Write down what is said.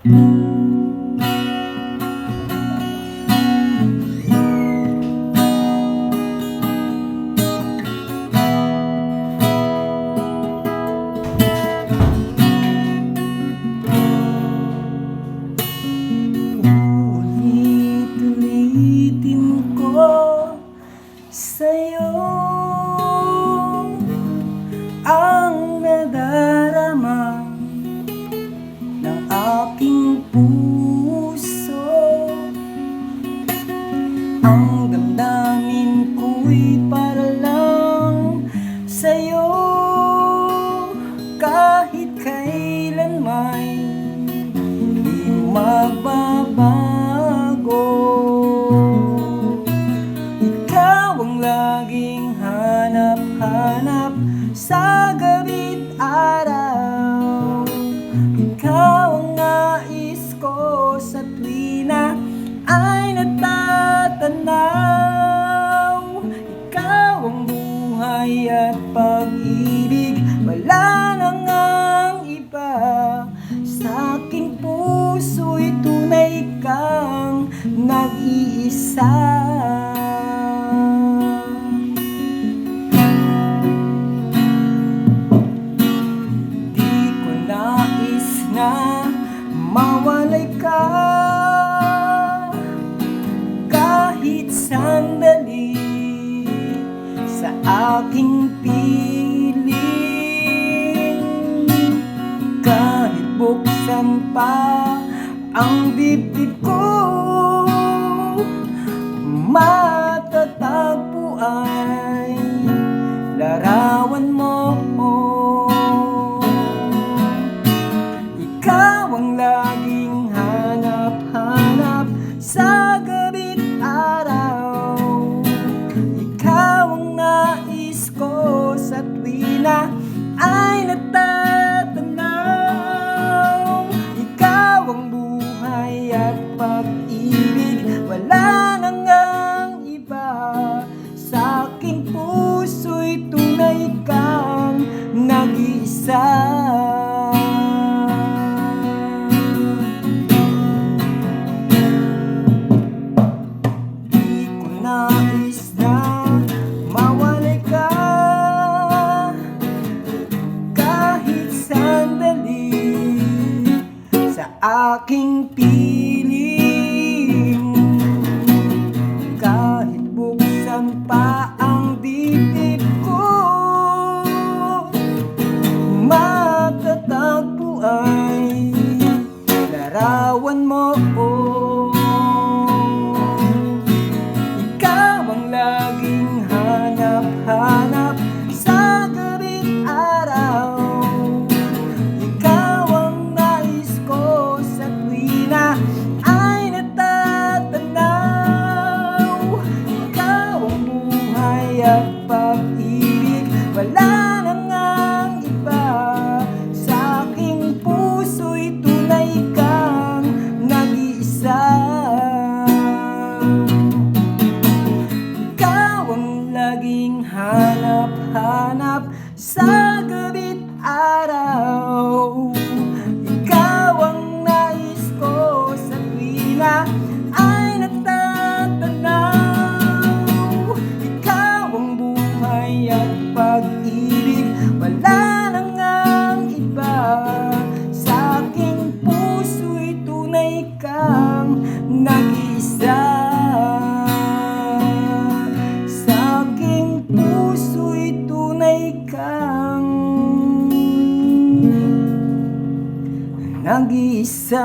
Ulit-ulitin ko sa'yo ang nadarama ng aking puso. Ang damdamin ko'y para lang sa'yo, kahit kailan may di magbabago. Ikaw ang laging hanap-hanap sa gabi't araw. Ikaw ang nais ko sa tuwina ay natatanaw. Ikaw ang buhay at pag-ibig, wala nang ang iba. Sa aking puso'y tunay kang nag-iisa. Mawalay ka kahit sandali sa aking piling. Kahit buksan pa ang dibdib ko, matatagpo ay larawan mo. Ikaw ang laging hanap-hanap sa gabi't araw. Ikaw ang nais ko sa tuwina ay natatanaw. Ikaw ang buhay at pag-ibig, wala nang ang iba. Sa aking puso'y tunay kang nag-iisa. Nais na mawalay ka kahit sandali sa aking piling. Kahit buksan pa ang dibdib ko, matatagpo ay larawan mo. Laging hanap-hanap sa gabi't araw. Ikaw ang nais ko sa tuwina ay natatanaw. Ikaw ang buhay at pag-ibig, wala nang ang iba. Sa aking puso'y tunay kang nag-iisa. Laging hanap-hanap sa gabi't araw. Ikaw ang nais ko sa tuwina ay natatanaw. Ikaw ang buhay at pag-ibig, wala nang ang iba. Sa aking puso'y tunay kang nag-iisa. Puso'y tunay kang nag-iisa.